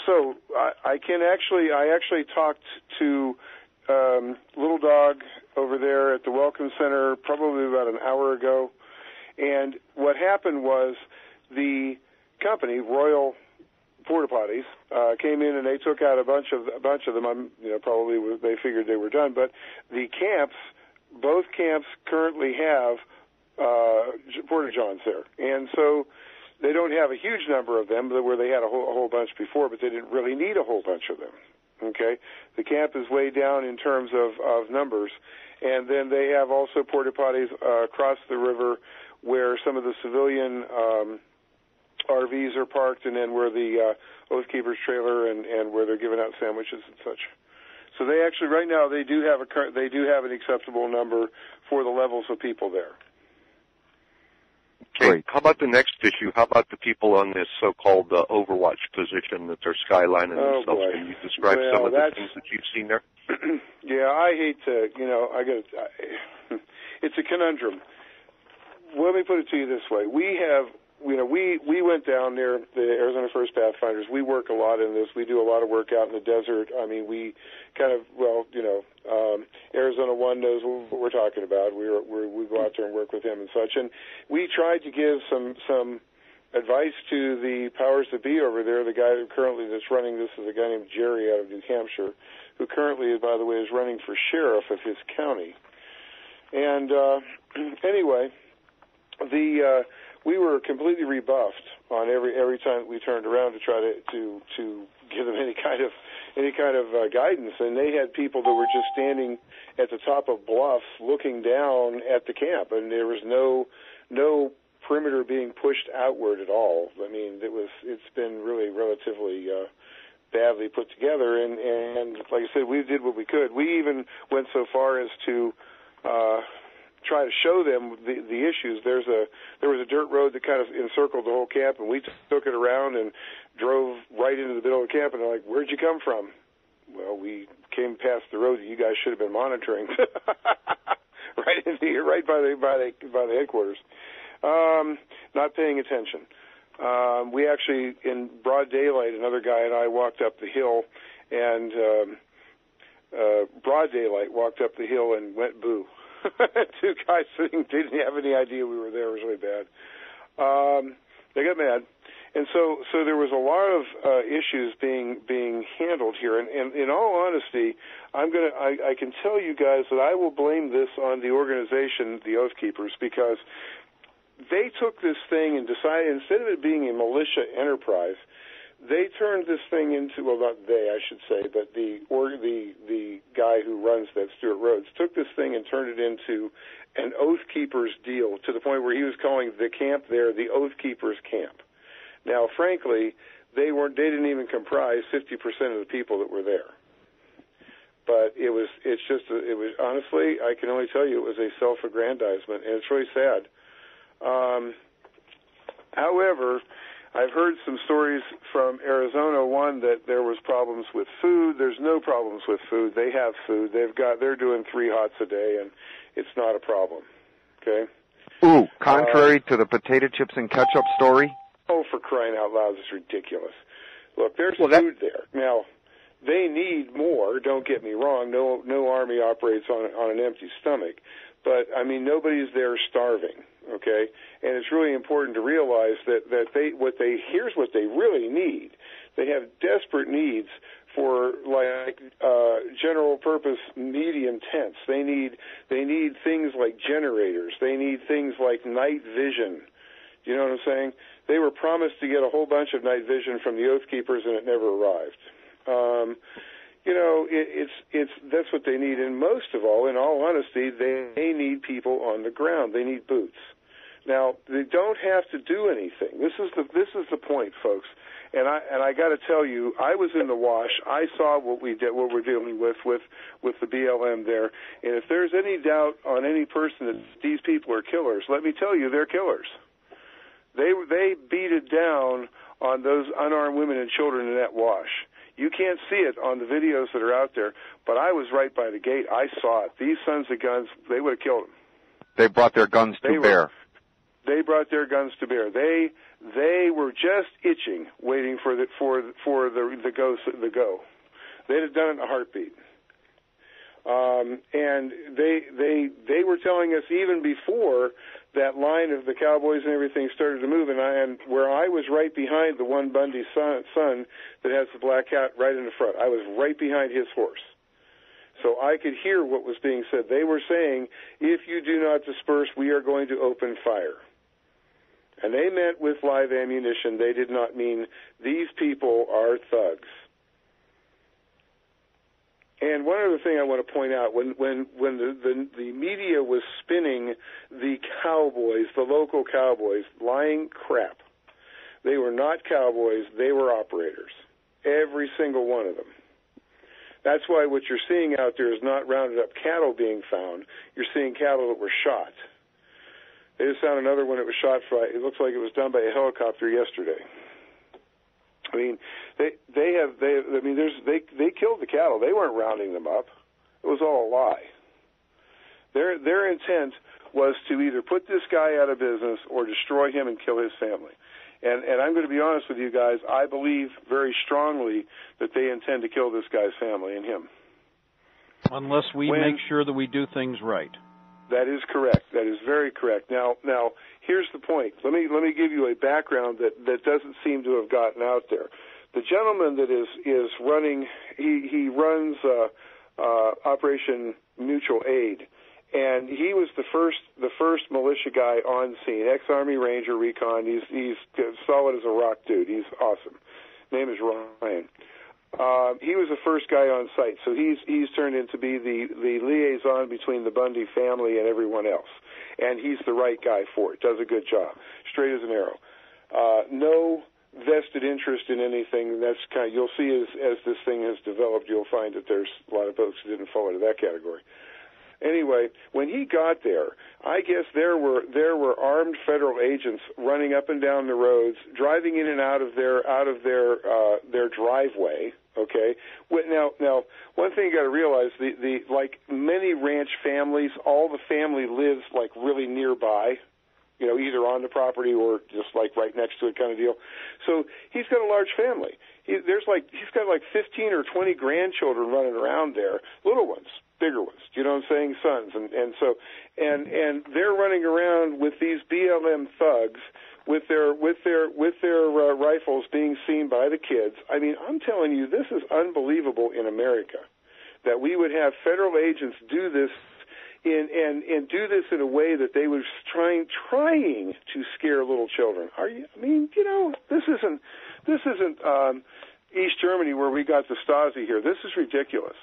So I actually talked to Little Dog over there at the Welcome Center probably about an hour ago, and what happened was the company, Royal Porta Potties, came in and they took out a bunch of them. Probably they figured they were done, but the camps, both camps currently have porta johns there, and so they don't have a huge number of them where they had a whole bunch before, but they didn't really need a whole bunch of them. Okay, the camp is way down in terms of numbers, and then they have also porta potties across the river where some of the civilian RVs are parked, and then where the Oath Keepers trailer and where they're giving out sandwiches and such. So they actually right now they do have an acceptable number for the levels of people there. Great. How about the next issue? How about the people on this so-called Overwatch position that they're skylining themselves? Boy. Can you describe some of the things that you've seen there? Yeah, I hate to, it's a conundrum. Let me put it to you this way. We went down there, the Arizona First Pathfinders. We work a lot in this. We do a lot of work out in the desert. I mean, we kind of, Arizona One knows what we're talking about. We go out there and work with him and such. And we tried to give some advice to the powers that be over there. The guy who currently that's running this is a guy named Jerry out of New Hampshire, who currently, by the way, is running for sheriff of his county. And anyway, we were completely rebuffed on every time that we turned around to try to give them any kind of guidance, and they had people that were just standing at the top of bluffs looking down at the camp, and there was no perimeter being pushed outward at all. I mean, it's been really relatively badly put together, and like I said, we did what we could. We even went so far as to try to show them the issues. There was a dirt road that kind of encircled the whole camp, and we took it around and drove right into the middle of the camp, and they're like, "Where'd you come from?" Well, we came past the road that you guys should have been monitoring. Right into here, right by the headquarters. Not paying attention. We actually, in broad daylight, another guy and I walked up the hill, and broad daylight walked up the hill and went boo. Two guys sitting didn't have any idea we were there. It was really bad. They got mad, and so there was a lot of issues being handled here. And in all honesty, I can tell you guys that I will blame this on the organization, the Oath Keepers, because they took this thing and decided, instead of it being a militia enterprise, they turned this thing into, well, not they, I should say, but the guy who runs that, Stuart Rhodes, took this thing and turned it into an Oath Keepers deal, to the point where he was calling the camp there the Oath Keepers camp. Now, frankly, they didn't even comprise 50% of the people that were there. But honestly, I can only tell you it was a self-aggrandizement, and it's really sad. However, I've heard some stories from Arizona One that there was problems with food. There's no problems with food. They have food. They're doing 3 hots a day, and it's not a problem. Okay. Ooh, contrary to the potato chips and ketchup story. Oh, for crying out loud, it's ridiculous. Look, there's food there. Now, they need more. Don't get me wrong. No army operates on an empty stomach, but I mean, nobody's there starving. Okay, and it's really important to realize that here's what they really need. They have desperate needs for general purpose medium tents. They need things like generators. They need things like night vision. You know what I'm saying? They were promised to get a whole bunch of night vision from the Oath Keepers, and it never arrived. That's what they need. And most of all, in all honesty, they need people on the ground. They need boots. Now, they don't have to do anything. This is the point, folks. And I got to tell you, I was in the wash. I saw what we're dealing with the BLM there. And if there's any doubt on any person that these people are killers, let me tell you, they're killers. They beat it down on those unarmed women and children in that wash. You can't see it on the videos that are out there, but I was right by the gate. I saw it. These sons of guns, they would have killed them. They brought their guns to bear. They brought their guns to bear. They They were just itching, waiting for the go. They'd have done it in a heartbeat. And they were telling us even before that line of the cowboys and everything started to move, and where I was right behind the one Bundy son that has the black cat right in the front. I was right behind his horse. So I could hear what was being said. They were saying, if you do not disperse, we are going to open fire. And they meant with live ammunition. They did not mean these people are thugs. And one other thing I want to point out, when the media was spinning the cowboys, the local cowboys, lying crap, they were not cowboys, they were operators. Every single one of them. That's why what you're seeing out there is not rounded up cattle being found. You're seeing cattle that were shot. They just found another one that was shot by, it looks like it was done by a helicopter yesterday. I mean, they killed the cattle. They weren't rounding them up. It was all a lie. Their intent was to either put this guy out of business or destroy him and kill his family. And I'm going to be honest with you guys, I believe very strongly that they intend to kill this guy's family and him. Unless we make sure that we do things right. That is correct. That is very correct. Now, here's the point. Let me give you a background that doesn't seem to have gotten out there. The gentleman that is running, he runs Operation Mutual Aid, and he was the first militia guy on scene. Ex-Army Ranger recon. He's solid as a rock dude. He's awesome. Name is Ryan. He was the first guy on site, so he's turned into be the liaison between the Bundy family and everyone else, and he's the right guy for it. Does a good job, straight as an arrow. No vested interest in anything. That's kind of, you'll see as this thing has developed, you'll find that there's a lot of folks who didn't fall into that category. Anyway, when he got there, I guess there were armed federal agents running up and down the roads, driving in and out of their driveway. Okay. Now, one thing you got to realize: the like many ranch families, all the family lives like really nearby. You know, either on the property or just like right next to it, kind of deal. So he's got a large family. He's got like 15 or 20 grandchildren running around there, little ones. Bigger ones, you know what I'm saying, sons, and they're running around with these BLM thugs with their rifles being seen by the kids. I mean, I'm telling you, this is unbelievable in America that we would have federal agents do this and do this in a way that they were trying to scare little children. I mean, you know, this isn't East Germany where we got the Stasi here. This is ridiculous.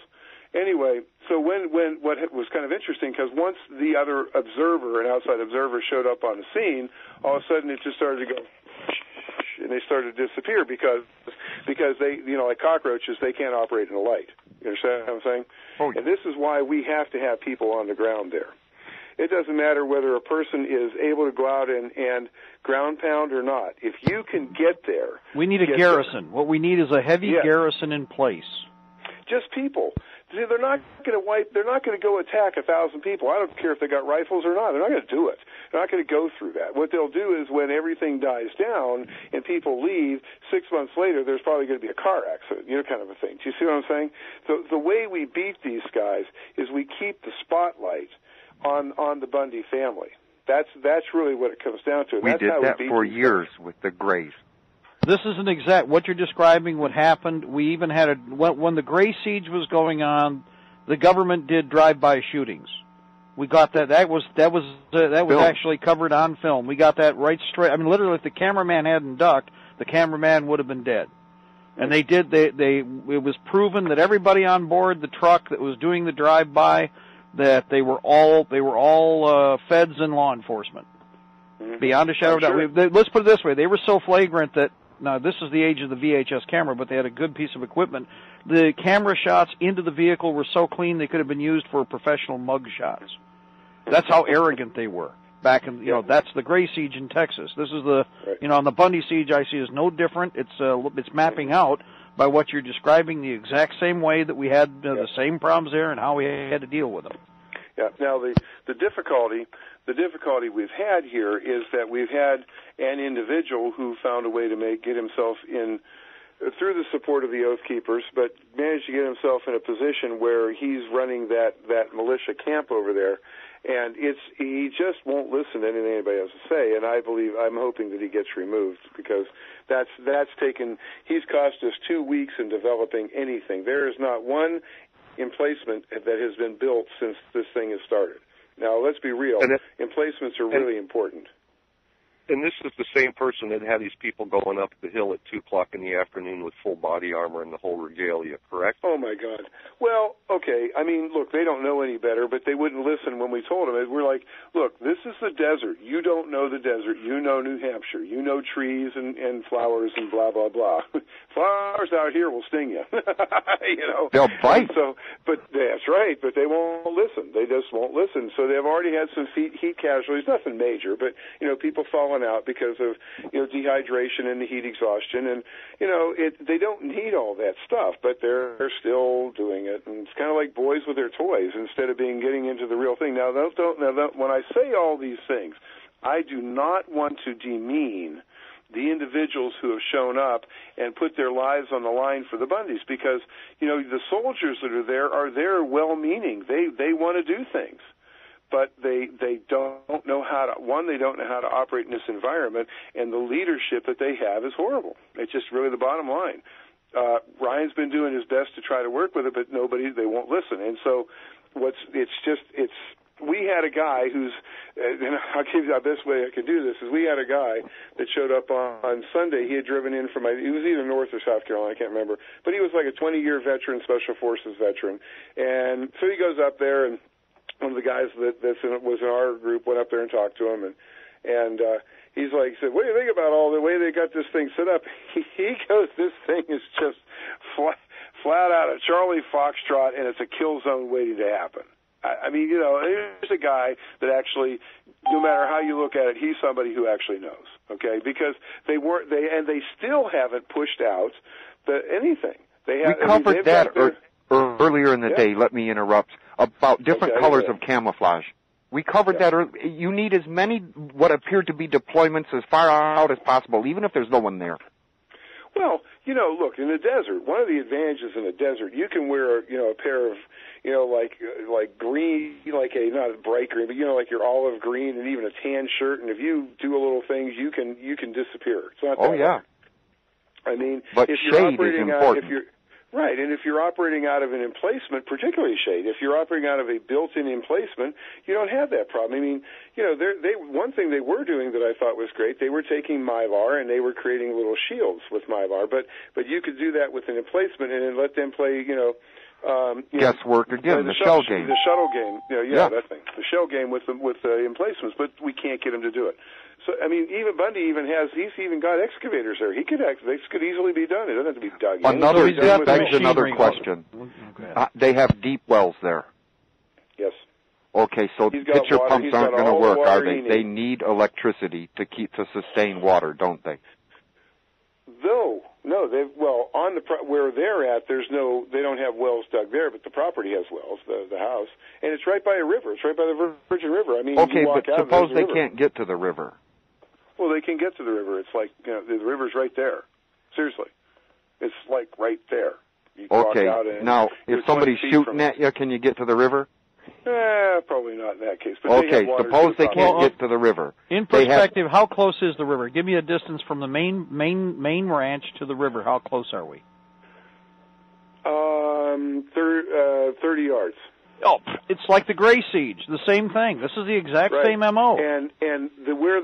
Anyway, so when what was kind of interesting, because once the other observer, an outside observer, showed up on the scene, all of a sudden it just started to go, and they started to disappear because they, you know, like cockroaches, they can't operate in the light. You understand what I'm saying? Oh, yeah. And this is why we have to have people on the ground there. It doesn't matter whether a person is able to go out and ground pound or not. If you can get there, we need a garrison. What we need is a heavy garrison in place. Just people. See, they're not going to go attack 1,000 people. I don't care if they got rifles or not. They're not going to do it. They're not going to go through that. What they'll do is when everything dies down and people leave, 6 months later, there's probably going to be a car accident, you know, kind of a thing. Do you see what I'm saying? So the way we beat these guys is we keep the spotlight on the Bundy family. That's really what it comes down to. We did that for years with the Grays. This isn't exact what you're describing. What happened? We even had when the Gray Siege was going on, the government did drive-by shootings. We got that. That was actually covered on film. We got that right straight. I mean, literally, if the cameraman hadn't ducked, the cameraman would have been dead. And they did. It was proven that everybody on board the truck that was doing the drive-by, that they were all feds and law enforcement. Mm-hmm. Beyond a shadow of doubt. Let's put it this way: they were so flagrant that. Now, this is the age of the VHS camera, but they had a good piece of equipment. The camera shots into the vehicle were so clean they could have been used for professional mug shots. That's how arrogant they were. Back in, you know, that's the Gray Siege in Texas. This is the, you know, on the Bundy Siege I see is no different. It's mapping out by what you're describing the exact same way that we had the same problems there and how we had to deal with them. Yeah. Now, the difficulty The difficulty we've had here is that we've had an individual who found a way to get himself in through the support of the Oath Keepers, but managed to get himself in a position where he's running that militia camp over there, and he just won't listen to anything anybody has to say. And I'm hoping that he gets removed, because he's cost us 2 weeks in developing anything. There is not one emplacement that has been built since this thing has started. Now, let's be real. Emplacements are really important. And this is the same person that had these people going up the hill at 2 o'clock in the afternoon with full body armor and the whole regalia, correct? Oh, my God. Well, okay, I mean, look, they don't know any better, but they wouldn't listen when we told them. We're like, look, this is the desert. You don't know the desert. You know New Hampshire. You know trees and flowers and blah, blah, blah. Flowers out here will sting you. You know? They'll bite. But that's right, but they won't listen. They just won't listen. So they've already had some heat casualties, nothing major, but, people falling out because of, dehydration and the heat exhaustion. And, they don't need all that stuff, but they're still doing it. And it's kind of like boys with their toys instead of getting into the real thing. Now, when I say all these things, I do not want to demean the individuals who have shown up and put their lives on the line for the Bundys, because, the soldiers that are there well-meaning. They want to do things, but they don't know how to, they don't know how to operate in this environment, and the leadership that they have is horrible. It's just really the bottom line. Ryan's been doing his best to try to work with it, but they won't listen. And so we had a guy who's, and I'll give you the best way I can do this, is we had a guy that showed up on Sunday. He had driven in from, he was either North or South Carolina, I can't remember, but he was like a 20-year veteran, Special Forces veteran. And so he goes up there, and one of the guys that was in our group went up there and talked to him, and he said, what do you think about all the way they got this thing set up? He goes, this thing is just flat out a Charlie Foxtrot, and it's a kill zone waiting to happen. I mean, there's a guy that actually, no matter how you look at it, he's somebody who actually knows, okay? Because they still haven't pushed out anything. We covered that earlier in the day, let me interrupt, about different colors of camouflage. We covered that earlier. You need as many what appear to be deployments as far out as possible, even if there's no one there. Well, look, in the desert, one of the advantages in the desert, you can wear, a pair of, like green, not a bright green, but, like your olive green and even a tan shirt, and if you do a little things, you can disappear. It's not that hard. I mean, but if you're operating out, right, and if you're operating out of an emplacement, particularly shade, if you're operating out of a built-in emplacement, you don't have that problem. I mean, one thing they were doing that I thought was great, they were taking Mylar and they were creating little shields with Mylar, but you could do that with an emplacement and then let them play, guesswork again, the shell game. The shuttle game, that thing. The shell game with the emplacements, but we can't get them to do it. So, I mean, even Bundy he's even got excavators there. This could easily be done. It doesn't have to be dug in. That begs another question. They have deep wells there. Yes. Okay, so pitcher pumps aren't going to work, are they? They need electricity to sustain water, don't they? No. Where they're at, they don't have wells dug there, but the property has wells, the house, and it's right by a river. It's right by the Virgin River. I mean, okay, but suppose they can't get to the river. Well, they can get to the river. It's like, the river's right there. Seriously. It's like right there. You can walk out and now, if somebody's shooting at you, can you get to the river? Probably not in that case. But okay, suppose they can't get to the river. In perspective, how close is the river? Give me a distance from the main ranch to the river. How close are we? 30 yards. Oh, it's like the Gray Siege, the same thing. This is the exact same MO. And where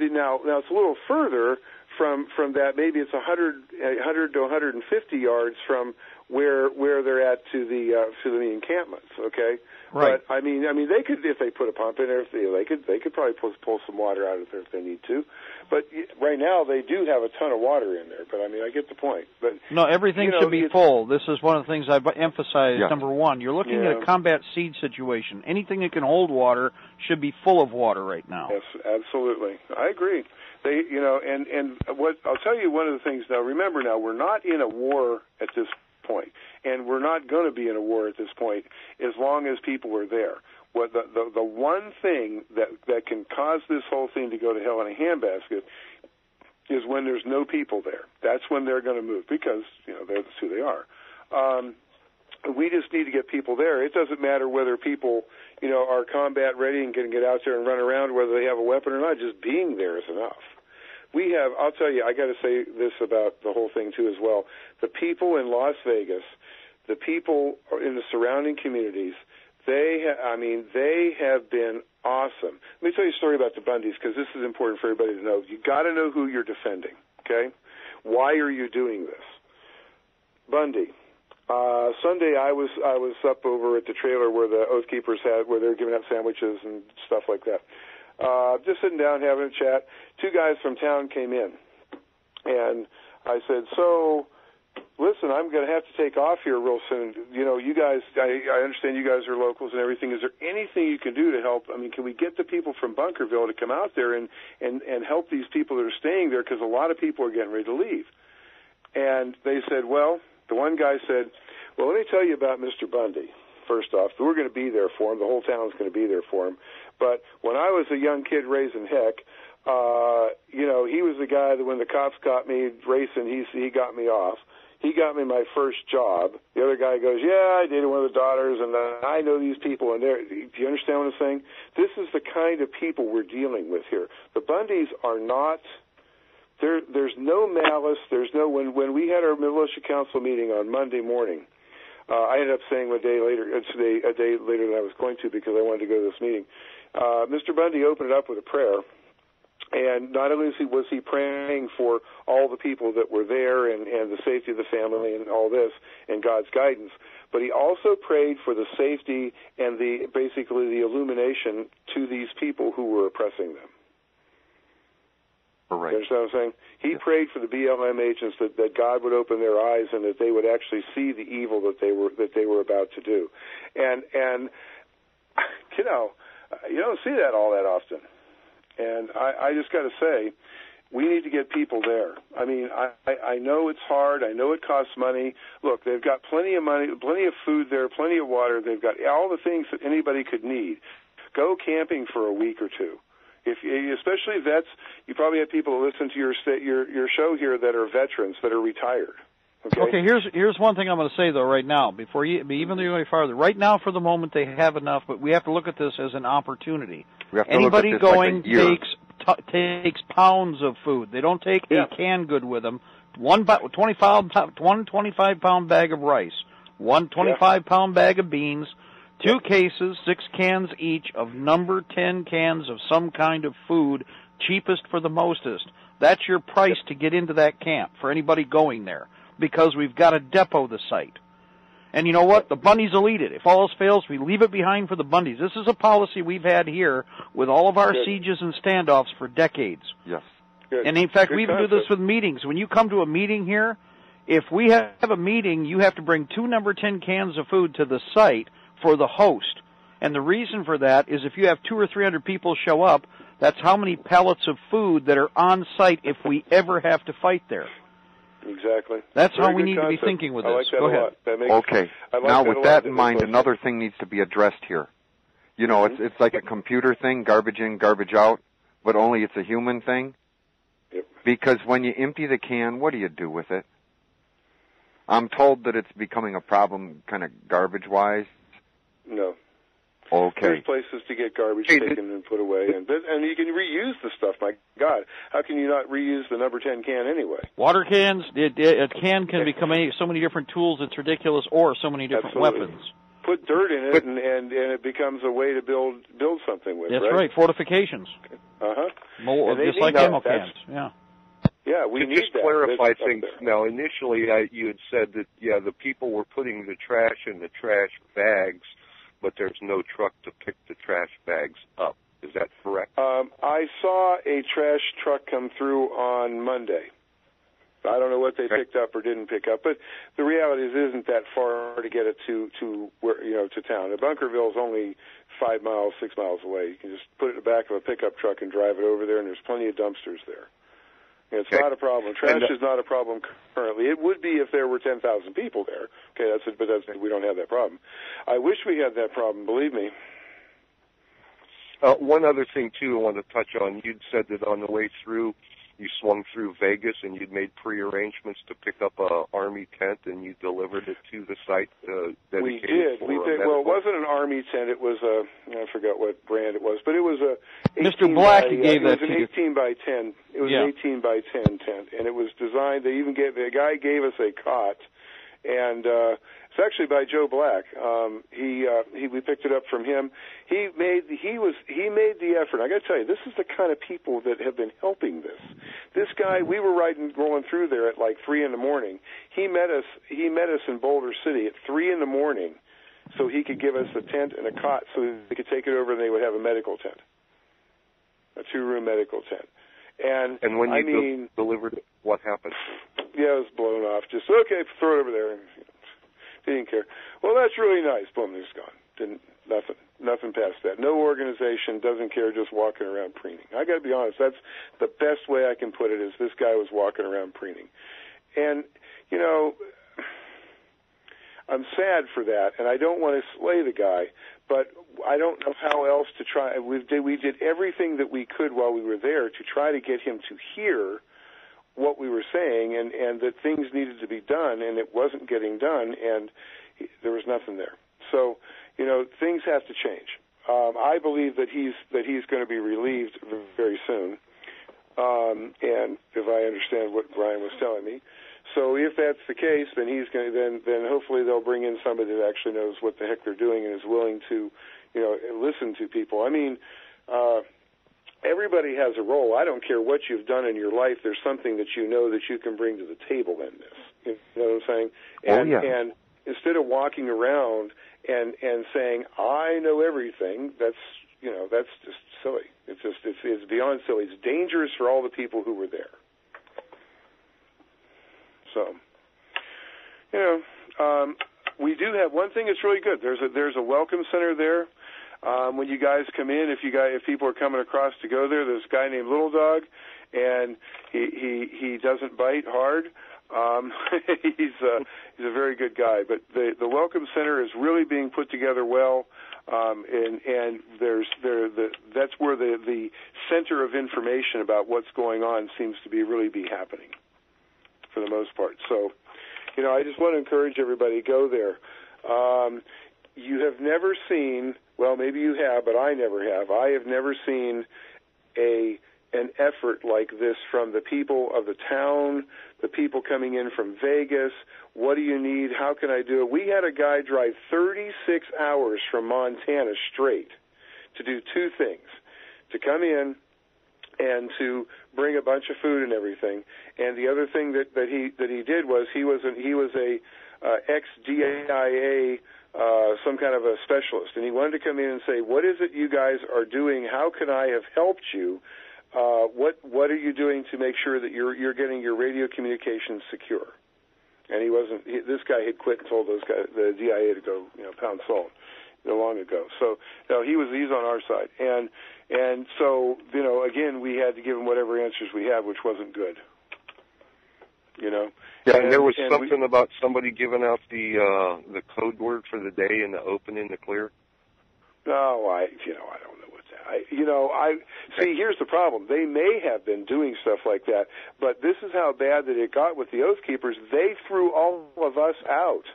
now it's a little further from that. Maybe it's 100 to 150 yards from where they're at to the encampments. Okay. Right. But I mean, they could, if they put a pump in there, they could probably pull some water out of there if they need to. But right now they do have a ton of water in there. But I mean, I get the point. But no, everything should be full. This is one of the things I've emphasized. Yeah. Number one, you're looking at a combat siege situation. Anything that can hold water should be full of water right now. Yes, absolutely. I agree. They, and what I'll tell you, one of the things now. Remember, now we're not in a war at this point, and we're not going to be in a war at this point as long as people are there. what the one thing that can cause this whole thing to go to hell in a handbasket is when there's no people there. That's when they're going to move because, that's who they are. We just need to get people there. It doesn't matter whether people, are combat ready and can get out there and run around, whether they have a weapon or not. Just being there is enough. I'll tell you, I got to say this about the whole thing too as well. The people in Las Vegas, the people in the surrounding communities, they have been awesome. Let me tell you a story about the Bundys because this is important for everybody to know. You got to know who you're defending. Okay, why are you doing this? Bundy. Sunday I was up over at the trailer where the Oath Keepers where they were giving out sandwiches and stuff like that. Just sitting down having a chat. Two guys from town came in, and I said, "So, listen, I'm going to have to take off here real soon. You guys, I understand you guys are locals and everything. Is there anything you can do to help? I mean, can we get the people from Bunkerville to come out there and help these people that are staying there because a lot of people are getting ready to leave?" And they said, well, the one guy said, well, let me tell you about Mr. Bundy. First off, we're going to be there for him. The whole town's going to be there for him. But when I was a young kid raising heck, he was the guy that when the cops caught me racing, he got me off. He got me my first job. The other guy goes, yeah, I dated one of the daughters, and I know these people. And do you understand what I'm saying? This is the kind of people we're dealing with here. The Bundys are not. There's no malice. There's no. When we had our militia council meeting on Monday morning, I ended up staying a day later than I was going to because I wanted to go to this meeting. Mr. Bundy opened it up with a prayer. And not only was he praying for all the people that were there and the safety of the family and all this and God's guidance, but he also prayed for the safety and basically the illumination to these people who were oppressing them. Right. You understand what I'm saying? He prayed for the BLM agents that God would open their eyes and that they would actually see the evil that they were about to do. And you don't see that all that often. And I just got to say, we need to get people there. I mean, I know it's hard. I know it costs money. Look, they've got plenty of money, plenty of food there, plenty of water. They've got all the things that anybody could need. Go camping for a week or two. Especially vets, you probably have people who listen to your show here that are veterans, that are retired. Okay, here's one thing I'm going to say, though, right now, before even though you go any farther. Right now, for the moment, they have enough, but we have to look at this as an opportunity. Anybody going takes pounds of food. They don't take a canned good with them. One 25-pound bag of rice, one 25-pound bag of beans, 2 cases, 6 cans each of number 10 cans of some kind of food, cheapest for the mostest. That's your price to get into that camp for anybody going there, because we've got to depot the site. And you know what? The Bundys will eat it. If all else fails, we leave it behind for the Bundys. This is a policy we've had here with all of our sieges and standoffs for decades. Yes. Good. And in fact, we even do this with meetings. When you come to a meeting here, if we have a meeting, you have to bring 2 number 10 cans of food to the site for the host. And the reason for that is if you have 200 or 300 people show up, that's how many pallets of food that are on site if we ever have to fight there. Exactly. That's how we need to be thinking with this. I like that Go a ahead. lot. Okay. Now, with that in mind, another thing needs to be addressed here. It's like a computer thing, garbage in, garbage out, but only it's a human thing. Yep. Because when you empty the can, what do you do with it? I'm told that it's becoming a problem kind of garbage-wise. No. Okay. There's places to get garbage taken and put away, and you can reuse the stuff. My God, how can you not reuse the number 10 can anyway? Water cans, a can become so many different tools. It's ridiculous, or so many different weapons. Put dirt in it, and it becomes a way to build something with. That's right. Fortifications. Just like ammo cans. Yeah. Yeah, we need just that. Clarify things. Now, initially, you had said that the people were putting the trash in the trash bags, but there's no truck to pick the trash bags up. Is that correct? I saw a trash truck come through on Monday. I don't know what they picked up or didn't pick up, but the reality is it isn't that far to get it to town. Bunkerville is only 5 miles, 6 miles away. You can just put it in the back of a pickup truck and drive it over there, and there's plenty of dumpsters there. It's not a problem. Trash is not a problem currently. It would be if there were 10,000 people there. Okay, but we don't have that problem. I wish we had that problem, believe me. One other thing, too, I want to touch on. You'd said that on the way through, you swung through Vegas and you'd made pre-arrangements to pick up a Army tent and you delivered it to the site. We did. Well, it wasn't an Army tent. It was I forgot what brand it was, but it was a. Mr. Black gave that to you. It was an 18 by 10. It was an 18 by 10 tent, and it was designed. They even the guy gave us a cot, and it's actually by Joe Black. We picked it up from him. He made the effort. I got to tell you, this is the kind of people that have been helping this. This guy, we were rolling through there at like 3 a.m. He met us in Boulder City at 3 a.m. so he could give us a tent and a cot so we could take it over and they would have a medical tent, a 2-room medical tent. And when you delivered it, what happened? Yeah, it was blown off. Just okay, throw it over there. He didn't care. Well, that's really nice. Boom, it's gone. Nothing past that. No organization doesn't care, just walking around preening. I got to be honest. That's the best way I can put it. Is this guy was walking around preening, and you know, I'm sad for that, and I don't want to slay the guy, but I don't know how else to try. We did everything that we could while we were there to try to get him to hear what we were saying, and that things needed to be done, and it wasn't getting done, and there was nothing there. So, you know, things have to change. I believe that he's going to be relieved very soon, and if I understand what Brian was telling me. So if that's the case, then he's going to then hopefully they'll bring in somebody that actually knows what the heck they're doing and is willing to, you know, listen to people. I mean, everybody has a role. I don't care what you've done in your life. There's something that you know that you can bring to the table in this. You know what I'm saying? And, and instead of walking around and saying I know everything, that's just silly. It's beyond silly. It's dangerous for all the people who were there. So, you know, we do have one thing that's really good. There's a welcome center there. When you guys come in, if people are coming across to go there, there's a guy named Little Dog, and he doesn't bite hard. He's a very good guy. But the welcome center is really being put together well, and that's where the center of information about what's going on seems to really be happening for the most part. So, you know, I just want to encourage everybody to go there. You have never seen, well, maybe you have, but I never have. I have never seen an effort like this from the people of the town, the people coming in from Vegas. What do you need? How can I do it? We had a guy drive 36 hours from Montana straight to do two things: to come in and to bring a bunch of food and everything. And the other thing that he did was he was a ex-DIA some kind of a specialist, and he wanted to come in and say, what is it you guys are doing? How can I have helped you? What are you doing to make sure that you're getting your radio communications secure? And this guy had quit and told those guys, the DIA, to go, you know, pound salt long ago. So, no, he's on our side. And so, you know, again, we had to give him whatever answers we had, which wasn't good. You know. Yeah, and there was something about somebody giving out the code word for the day in the open and the clear. No, I don't know what that. See. Here's the problem. They may have been doing stuff like that, but this is how bad that it got with the Oath Keepers. They threw all of us out.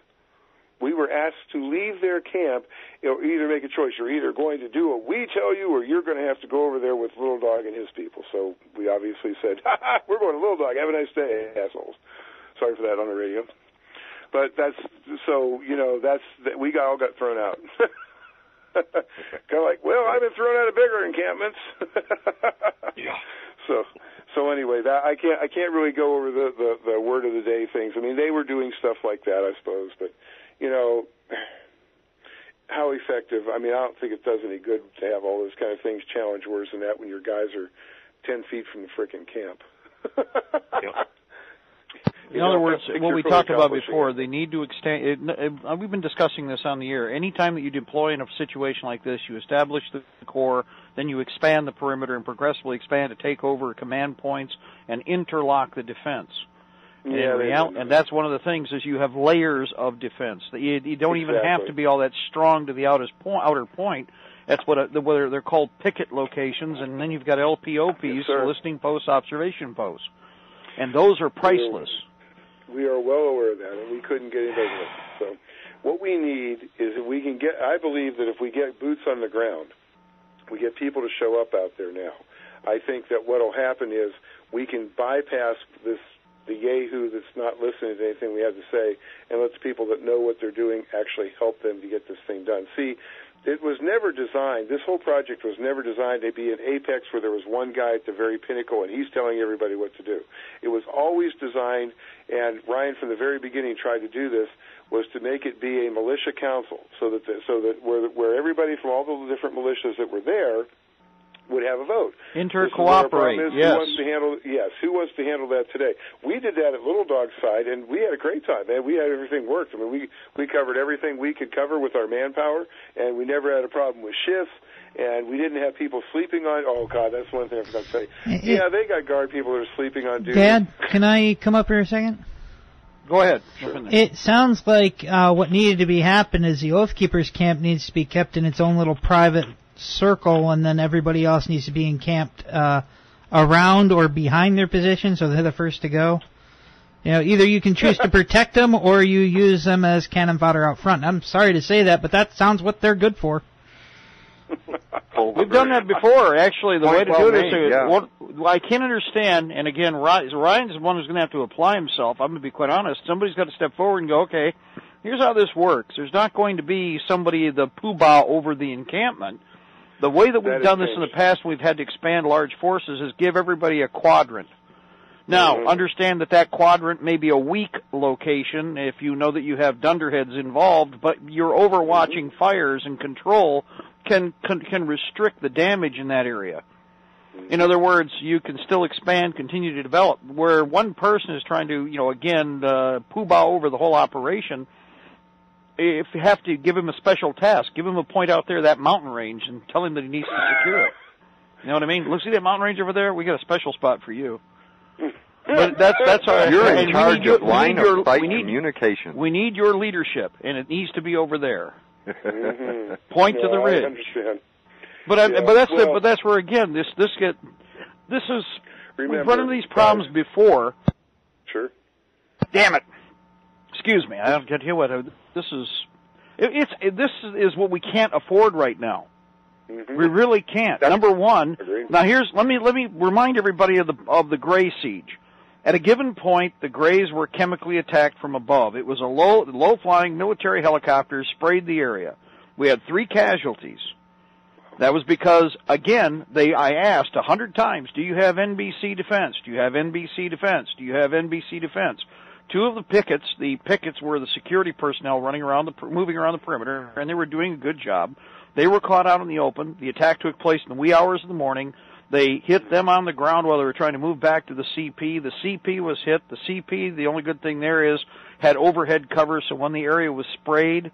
We were asked to leave their camp. Either make a choice. You're either going to do what we tell you, or you're going to have to go over there with Little Dog and his people. So we obviously said, we're going to Little Dog. Have a nice day, assholes. Sorry for that on the radio. But we all got thrown out. Kind of like, well, I've been thrown out of bigger encampments. Yeah. So anyway, that I can't really go over the word of the day things. I mean, they were doing stuff like that, I suppose, but you know, how effective? I mean, I don't think it does any good to have all those kind of things, challenge words and that, when your guys are 10 feet from the frickin' camp. Yeah. In other words, what we talked about before, they need to extend. We've been discussing this on the air. Anytime that you deploy in a situation like this, you establish the core, then you expand the perimeter and progressively expand to take over command points and interlock the defense. And that's one of the things, is you have layers of defense. You don't even have to be all that strong to the outer point. That's what they're called, picket locations, and then you've got LPOPs, yes, listening posts, observation posts, and those are priceless. We are well aware of that, and we couldn't get into it. So what we need is if we can get, I believe that if we get boots on the ground, we get people to show up out there now, I think that what will happen is we can bypass the yahoo that's not listening to anything we have to say and lets people that know what they're doing actually help them to get this thing done. See, it was never designed, this whole project was never designed to be an apex where there was one guy at the very pinnacle and he's telling everybody what to do. It was always designed, and Ryan from the very beginning tried to do this, was to make it be a militia council so that where everybody from all the different militias that were there would have a vote. Intercooperate, yes. Who wants to handle that today? We did that at Little Dog's side, and we had a great time, man. We had everything worked. I mean, we covered everything we could cover with our manpower, and we never had a problem with shifts, and we didn't have people sleeping on, oh, God, that's one thing I forgot to say. Yeah, they got guard people that are sleeping on duty. Dad, can I come up here a second? Go ahead. Sure. It sounds like what needed to be happen is the Oath Keepers camp needs to be kept in its own little private circle, and then everybody else needs to be encamped around or behind their position, so they're the first to go. You know, either you can choose to protect them or you use them as cannon fodder out front. I'm sorry to say that, but that sounds what they're good for. We've done that before, actually. The way to do it is, I can't understand, and again, Ryan's the one who's going to have to apply himself. I'm going to be quite honest. Somebody's got to step forward and go, okay, here's how this works. There's not going to be somebody, the poobah over the encampment. The way that we've done this in the past, we've had to expand large forces, is give everybody a quadrant. Now, understand that quadrant may be a weak location if you know that you have dunderheads involved, but your overwatching fires and control can restrict the damage in that area. In other words, you can still expand, continue to develop. Where one person is trying to, poobah over the whole operation, if you have to give him a special task, give him a point out there, that mountain range, and tell him that he needs to secure it. You know what I mean? Look, see that mountain range over there? We got a special spot for you. But that's our. You're in charge of line of sight communication. We need your leadership, and it needs to be over there. Point to the ridge. I understand. But that's where again this is. We've run into these problems before. Sure. Damn it. Excuse me. I don't get you what this is. This is what we can't afford right now. Mm-hmm. We really can't. Number one. Agreed. Now let me remind everybody of the Gray siege. At a given point, the Grays were chemically attacked from above. It was a low-flying military helicopter sprayed the area. We had 3 casualties. That was because, again, I asked 100 times, do you have NBC defense? Do you have NBC defense? Do you have NBC defense? 2 of the pickets were the security personnel moving around the perimeter, and they were doing a good job. They were caught out in the open. The attack took place in the wee hours of the morning. They hit them on the ground while they were trying to move back to the CP. The CP was hit. The CP, the only good thing there is, had overhead cover, so when the area was sprayed,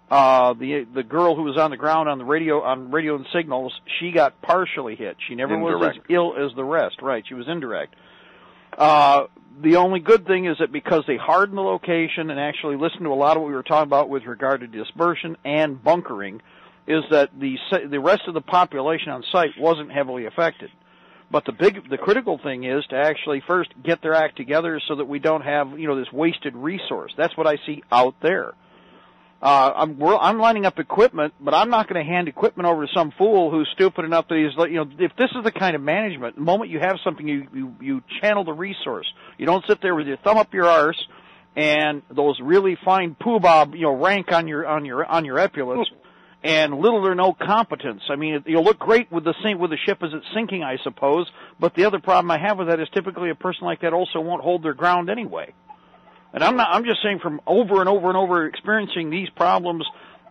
the girl who was on the ground on radio and signals, she got partially hit. She never was as ill as the rest. Right, she was indirect. The only good thing is that because they hardened the location and actually listened to a lot of what we were talking about with regard to dispersion and bunkering, is that the rest of the population on site wasn't heavily affected. But the critical thing is to actually first get their act together so that we don't have, this wasted resource. That's what I see out there. I'm lining up equipment, but I'm not going to hand equipment over to some fool who's stupid enough that he's, if this is the kind of management, the moment you have something, you channel the resource. You don't sit there with your thumb up your arse and those really fine poobah, rank on your epaulets. And little or no competence. I mean, you'll look great with the ship as it's sinking, I suppose. But the other problem I have with that is typically a person like that also won't hold their ground anyway. And I'm just saying from over and over and over experiencing these problems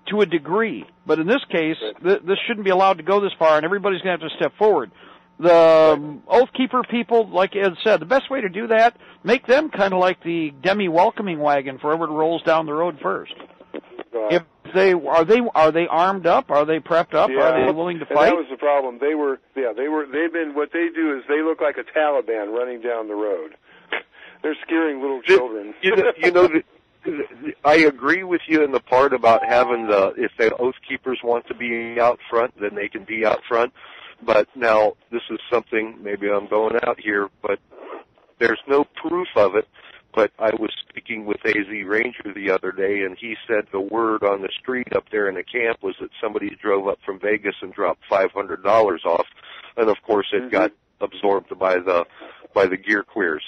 to a degree. But in this case, this shouldn't be allowed to go this far, and everybody's going to have to step forward. The Oath Keeper people, like Ed said, the best way to do that, make them kind of like the demi-welcoming wagon for whoever rolls down the road first. If are they armed up? Are they prepped up? Yeah, are they willing to fight? And that was the problem. What they do is they look like a Taliban running down the road. They're scaring little children. I agree with you in the part about having if the oath keepers want to be out front, then they can be out front. But now, this is something, maybe I'm going out here, but there's no proof of it. But I was speaking with AZ Ranger the other day, and he said the word on the street up there in the camp was that somebody drove up from Vegas and dropped $500 off, and of course it got absorbed by the gear queers.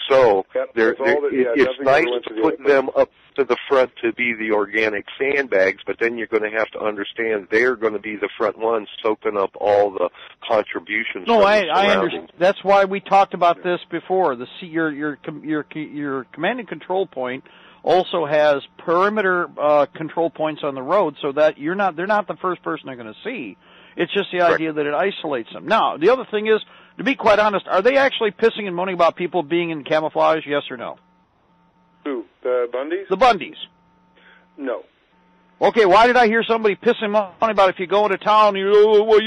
So it's nice to put them up to the front to be the organic sandbags, but then you're going to have to understand they're going to be the front ones soaking up all the contributions. No, I understand. That's why we talked about this before. Your command and control point also has perimeter control points on the road, so that they're not the first person they're going to see. It's just the idea that it isolates them. Now, the other thing is, to be quite honest, are they actually pissing and moaning about people being in camouflage, yes or no? Who? The Bundys? The Bundys. No. Okay, why did I hear somebody pissing and moaning about if you go into town, you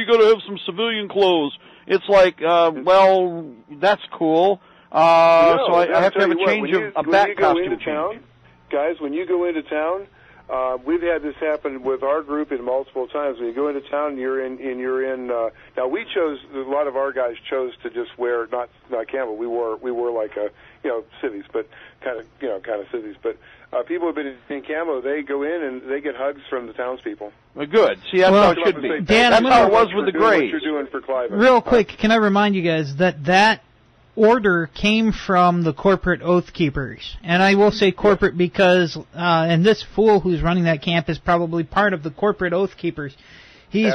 got to have some civilian clothes? It's like, well, that's cool. So I have to have a change of back costume change. Guys, when you go into town, we've had this happen with our group in multiple times. When you go into town, you're in. Now we chose. A lot of our guys chose to just wear not camo. We wore like civvies, but kind of civvies. But people who've been in camo, they go in and they get hugs from the townspeople. Well, good. See, that's how it should be. Dan, that's how it was with the Grays. What you're doing for Clive. Real quick, can I remind you guys that order came from the corporate oath keepers, and I will say corporate because and this fool who's running that camp is probably part of the corporate oath keepers. He's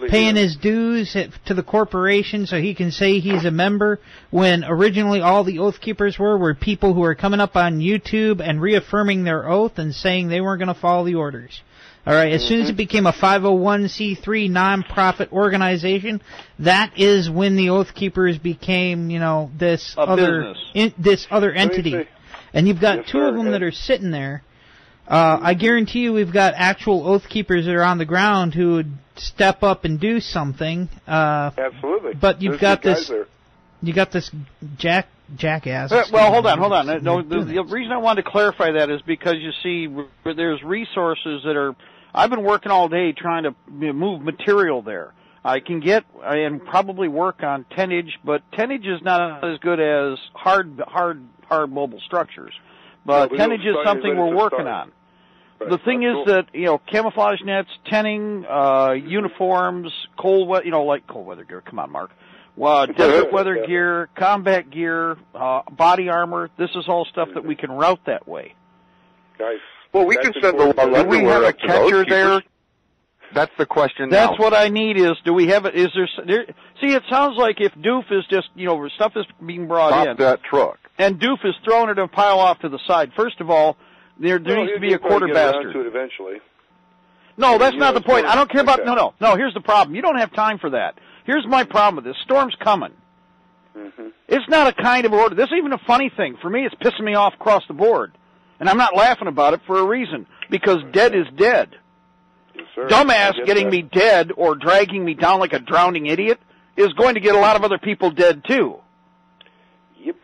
paying his dues to the corporation so he can say he's a member, when originally all the oath keepers were people who were coming up on YouTube and reaffirming their oath and saying they weren't going to follow the orders. All right, as soon as it became a 501c3 non-profit organization, that is when the Oath Keepers became, this other entity. And you've got two of them that are sitting there. I guarantee you we've got actual Oath Keepers that are on the ground who would step up and do something. Absolutely. But you've got this jackass. Well, hold on. No, the reason I wanted to clarify that is because you see, there's resources that are. I've been working all day trying to move material there. I can get and probably work on 10-inch, but 10-inch is not as good as hard mobile structures. But 10-inch is something we're working on. Right. The thing is that, camouflage nets, tenning, uniforms, like cold weather gear. Come on, Mark. Desert weather gear, combat gear, body armor. This is all stuff that we can route that way. Nice. Well, we can send a do we have a catcher there? That's the question now. That's what I need do we have it? Is there, see, it sounds like if Doof is just, stuff is being brought in. Stop that truck. And Doof is throwing it and pile off to the side. First of all, there needs to be a quarter bastard. To it eventually. No, that's not the point. I don't care about, no, here's the problem. You don't have time for that. Here's my problem with this. Storm's coming. Mm-hmm. It's not a kind of order. This is even a funny thing. For me, it's pissing me off across the board. And I'm not laughing about it for a reason, because dead is dead. Yes, sir. Dumbass getting me dead or dragging me down like a drowning idiot is going to get a lot of other people dead, too. Yep.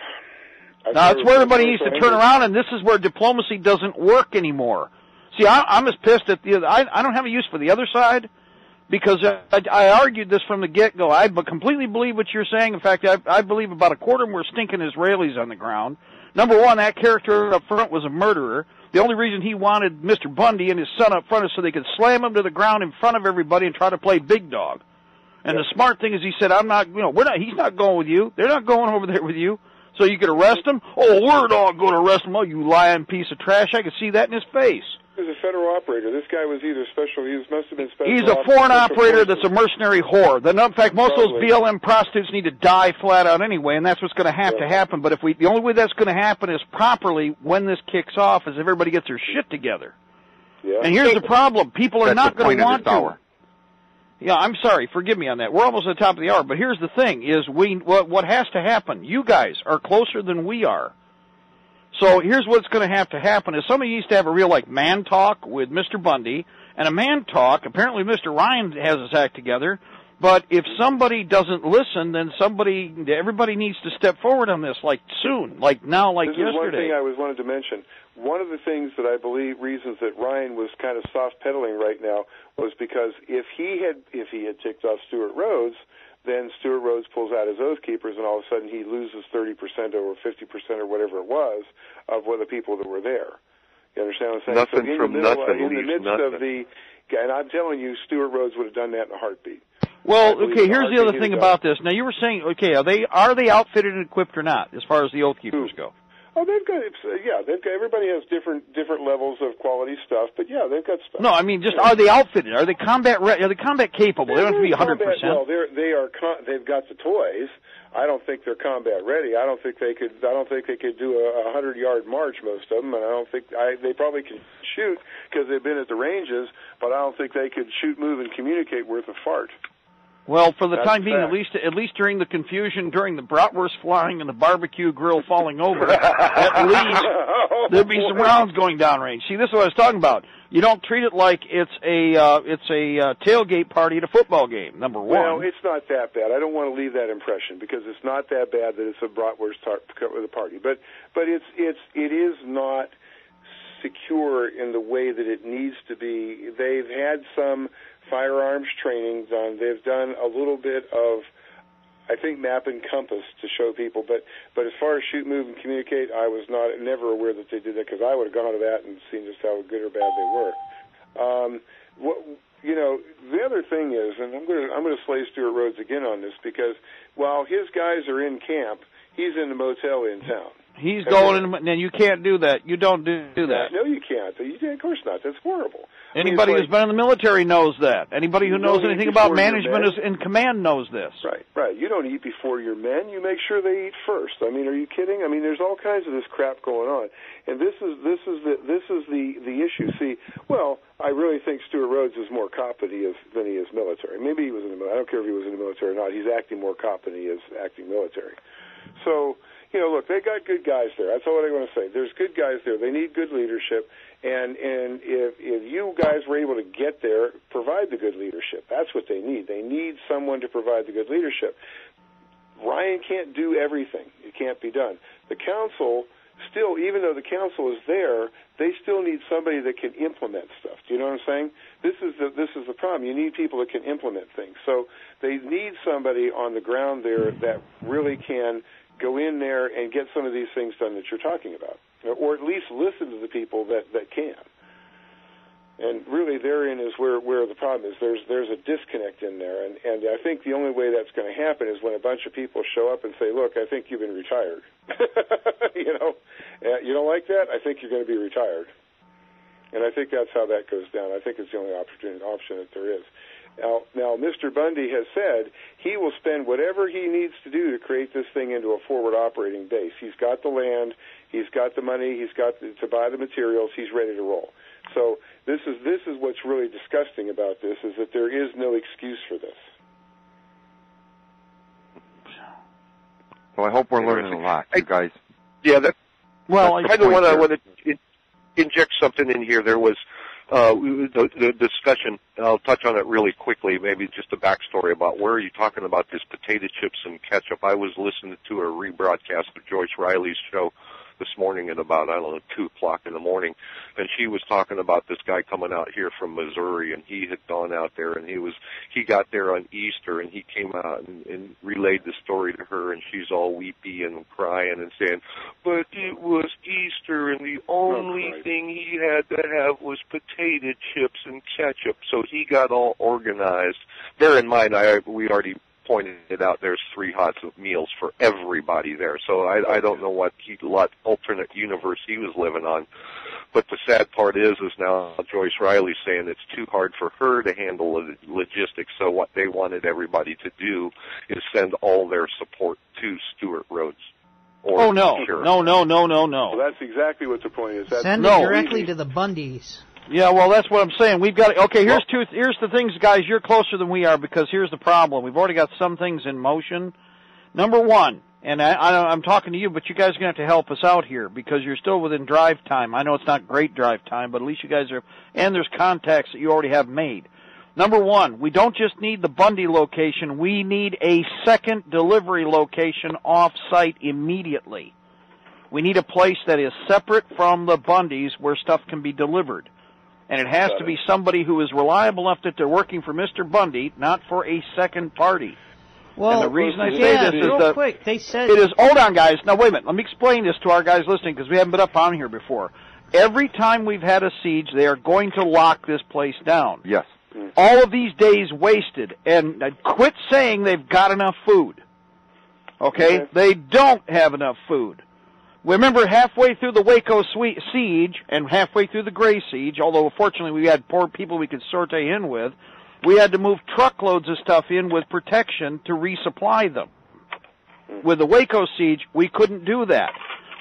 Now, it's where everybody needs to turn around, and this is where diplomacy doesn't work anymore. See, I'm as pissed at I don't have a use for the other side, because I argued this from the get-go. I completely believe what you're saying. In fact, I believe about a quarter more stinking Israelis on the ground. Number one, that character up front was a murderer. The only reason he wanted Mr. Bundy and his son up front is so they could slam him to the ground in front of everybody and try to play big dog. And the smart thing is he said, he's not going with you. They're not going over there with you. So you could arrest him? Oh, we're not going to arrest him. Oh, you lying piece of trash. I could see that in his face. He was a federal operator. This guy was either special, must have been special. He's a foreign operator that's a mercenary whore. In fact, most of those BLM prostitutes need to die flat out anyway, and that's what's going to have to happen. But the only way that's going to happen is properly when this kicks off, is if everybody gets their shit together. Yeah. And here's the problem. People are not going to want to. Yeah, I'm sorry. Forgive me on that. We're almost at the top of the hour. But here's the thing, is what has to happen. You guys are closer than we are. So here's what's going to have to happen is somebody needs to have a real, man talk with Mr. Bundy, and a man talk, apparently Mr. Ryan has his act together, But if somebody doesn't listen, then everybody needs to step forward on this, like soon, like now, like yesterday. This is one thing I wanted to mention. One of the things that I believe reasons that Ryan was kind of soft pedaling right now was because if he had ticked off Stuart Rhodes, then Stuart Rhodes pulls out his oath keepers, and all of a sudden he loses 30% or 50% or whatever it was of the people that were there. You understand what I'm saying? Nothing so from nothing. In the midst of the, and I'm telling you, Stuart Rhodes would have done that in a heartveat. Well, okay, here's the other thing about this. Now, you were saying, okay, are they outfitted and equipped or not, as far as the Oath Keepers go? Oh, they've got everybody has different levels of quality stuff, but yeah, they've got stuff. No, I mean, just are they outfitted? Are they combat are they combat capable? They don't have to be 100%. Well, they've got the toys. I don't think they're combat ready. I don't think they could do a 100-yard march, most of them, and I don't think they probably can shoot because they've been at the ranges, but I don't think they could shoot, move, and communicate worth a fart. Well, for the time being, at least during the confusion, during the bratwurst flying and the barbecue grill falling over, at least there'll be some rounds going downrange. See, this is what I was talking about. You don't treat it like it's a tailgate party at a football game. Number one. Well, it's not that bad. I don't want to leave that impression because it's not that bad that it's a bratwurst party. But it is not secure in the way that it needs to be. They've had some firearms training done. They've done a little bit of, I think, map and compass to show people. But as far as shoot, move, and communicate, I was never aware that they did that because I would have gone to that and seen just how good or bad they were. The other thing is, and I'm going to slay Stuart Rhodes again on this because while his guys are in camp, he's in the motel in town. He's going in, and you can't do that. You don't do that. No, you can't. Of course not. That's horrible. Anybody who's been in the military knows that. Anybody who knows anything about management in command knows this. Right. You don't eat before your men. You make sure they eat first. I mean, are you kidding? I mean, there's all kinds of this crap going on, and this is the issue. See, well, I really think Stuart Rhodes is more cop than he is military. Maybe he was in the military. I don't care if he was in the military or not. He's acting more cop than he is acting military. So, look, they got good guys there. That's all I want to say. There's good guys there. They need good leadership. And if you guys were able to get there, provide the good leadership. That's what they need. They need someone to provide the good leadership. Ryan can't do everything. It can't be done. The council, still, even though the council is there, they still need somebody that can implement stuff. Do you know what I'm saying? This is the problem. You need people that can implement things. So they need somebody on the ground there that really can go in there and get some of these things done that you're talking about, or at least listen to the people that can. And really, therein is where the problem is. There's a disconnect in there, and I think the only way that's going to happen is when a bunch of people show up and say, "Look, I think you've been retired." You don't like that? I think you're going to be retired. And I think that's how that goes down. I think it's the only option that there is. Now, Mr. Bundy has said he will spend whatever he needs to do to create this thing into a forward operating base. He's got the land, he's got the money, he's got to buy the materials, he's ready to roll. So this is what's really disgusting about this, is that there is no excuse for this. Well, I hope we're learning a lot, you guys. Yeah, I kind of want to inject something in here. There was the discussion. I'll touch on it really quickly, maybe just a backstory about where are you talking about this potato chips and ketchup. I was listening to a rebroadcast of Joyce Riley's show this morning at about, 2 o'clock in the morning, and she was talking about this guy coming out here from Missouri, and he had gone out there, and he got there on Easter, and he came out and relayed the story to her, and she's all weepy and crying and saying, but it was Easter, and the only thing he had to have was potato chips and ketchup, so he got all organized. Bear in mind, we already pointed it out, there's 3 hot meals for everybody there. So I don't know what alternate universe he was living on. But the sad part is now Joyce Riley's saying it's too hard for her to handle the logistics. So what they wanted everybody to do is send all their support to Stuart Rhodes. No. No. Well, that's exactly what the point is. Send it directly to the Bundys. Yeah, well, that's what I'm saying. We've got okay. Here's the things, guys. You're closer than we are because here's the problem. We've already got some things in motion. Number one, and I'm talking to you, but you guys are going to have to help us out here because you're still within drive time. I know it's not great drive time, but at least you guys are, and there's contacts that you already have made. Number one, we don't just need the Bundy location. We need a second delivery location off-site immediately. We need a place that is separate from the Bundys where stuff can be delivered. And it has to be somebody who is reliable enough that they're working for Mr. Bundy, not for a second party. Well, and the reason I say this is that quick, they said it is. Hold on, guys. Now wait a minute. Let me explain this to our guys listening because we haven't been up on here before. Every time we've had a siege, they are going to lock this place down. Yes. All of these days wasted, and quit saying they've got enough food. Okay? They don't have enough food. Remember, halfway through the Waco siege and halfway through the Gray siege, although fortunately we had poor people we could sortie in with, we had to move truckloads of stuff in with protection to resupply them. With the Waco siege, we couldn't do that.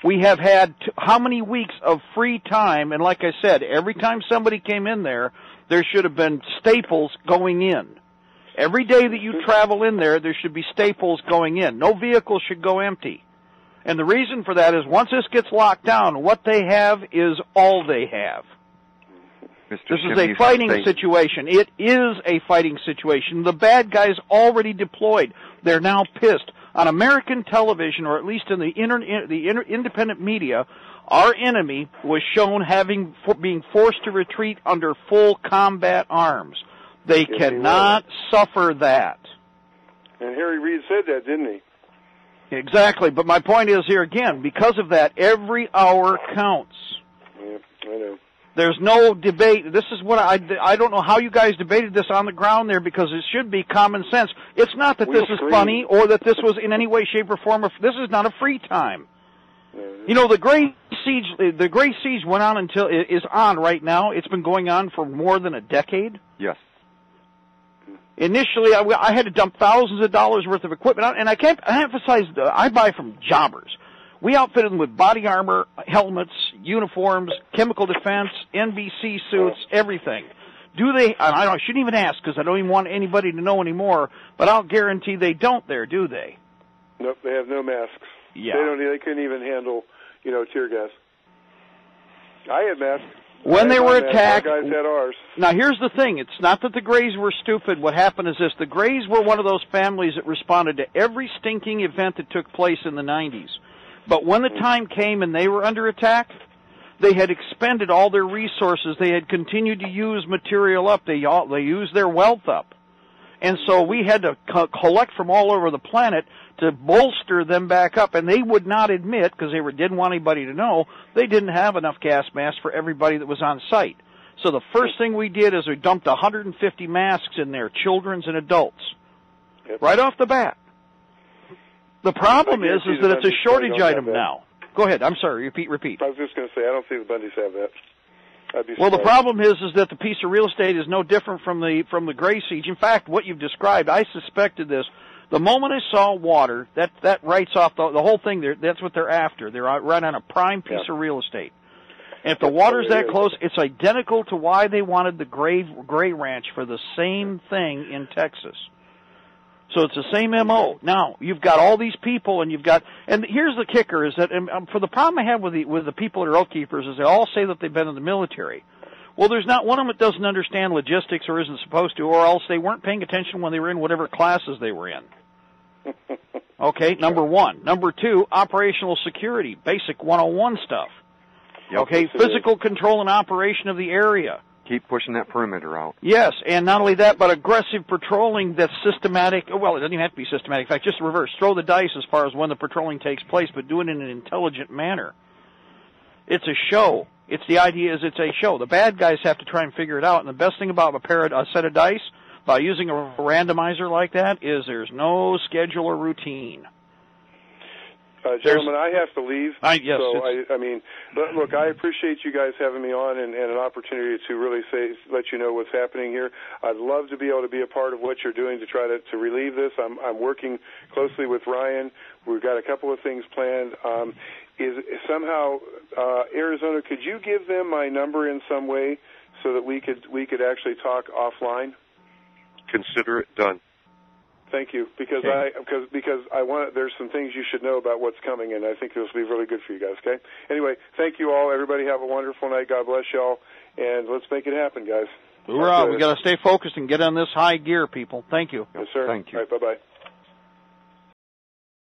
We have had how many weeks of free time, and like I said, every time somebody came in there should have been staples going in. Every day that you travel in there should be staples going in. No vehicle should go empty. And the reason for that is once this gets locked down, what they have is all they have. This is a fighting situation. It is a fighting situation. The bad guys already deployed. They're now pissed. On American television, or at least in the independent media, our enemy was shown being forced to retreat under full combat arms. They cannot suffer that. And Harry Reid said that, didn't he? Exactly. But my point is here again, because of that, every hour counts. Yeah, I know. There's no debate. This is what I don't know how you guys debated this on the ground there because it should be common sense. It's not that this is funny or that this was in any way, shape, or form. This is not a free time. You know, the Gray Siege went on is on right now. It's been going on for more than a decade. Yes. Initially, I had to dump thousands of dollars worth of equipment, and I emphasize I buy from jobbers. We outfitted them with body armor, helmets, uniforms, chemical defense, NBC suits, everything. Do they? I shouldn't even ask because I don't even want anybody to know anymore. But I'll guarantee they don't. There, do they? Nope, they have no masks. Yeah. They couldn't even handle, tear gas. I had masks. When they were attacked, our guys had ours. Now here's the thing, it's not that the Grays were stupid. What happened is this, the Grays were one of those families that responded to every stinking event that took place in the 90s. But when the time came and they were under attack, they had expended all their resources. They had continued to use material up. They used their wealth up. And so we had to collect from all over the planet to bolster them back up. And they would not admit, because they didn't want anybody to know, they didn't have enough gas masks for everybody that was on site. So the first thing we did is we dumped 150 masks in there, children's and adults, right off the bat. The problem is that it's a shortage item now. Go ahead. I'm sorry. Repeat. I was just going to say, I don't think the Bundys have that. Well, the problem is that the piece of real estate is no different from the Gray Siege. In fact, what you've described, I suspected this. The moment I saw water, that writes off the whole thing. That's what they're after. They're right on a prime piece of real estate. And if the water's that close, it's identical to why they wanted the Gray Ranch for the same thing in Texas. So it's the same MO. Now, you've got all these people, and here's the kicker, is that, for the problem I have with the people that are oath keepers is they all say that they've been in the military. Well, there's not one of them that doesn't understand logistics or isn't supposed to, or else they weren't paying attention when they were in whatever classes they were in. Okay, number one. Number two, operational security, basic 101 stuff. Yep. Okay, physical control and operation of the area. Keep pushing that perimeter out. Yes, and not only that, but aggressive patrolling that's systematic. Well, it doesn't even have to be systematic. In fact, just reverse. Throw the dice as far as when the patrolling takes place, but do it in an intelligent manner. It's a show. The idea is it's a show. The bad guys have to try and figure it out, and the best thing about a set of dice, by using a randomizer like that, is there's no schedule or routine. Gentlemen, I have to leave. Yes. So look, I appreciate you guys having me on and an opportunity to really let you know what's happening here. I'd love to be able to be a part of what you're doing to try to relieve this. I'm working closely with Ryan. We've got a couple of things planned. Is somehow Arizona? Could you give them my number in some way so that we could actually talk offline? Consider it done. Thank you, because I want. There's some things you should know about what's coming, and I think this will be really good for you guys. Okay. Anyway, thank you all. Everybody have a wonderful night. God bless y'all, and let's make it happen, guys. Hoorah! We got to stay focused and get on this high gear, people. Thank you. Yes, sir. Thank you. All right, bye-bye.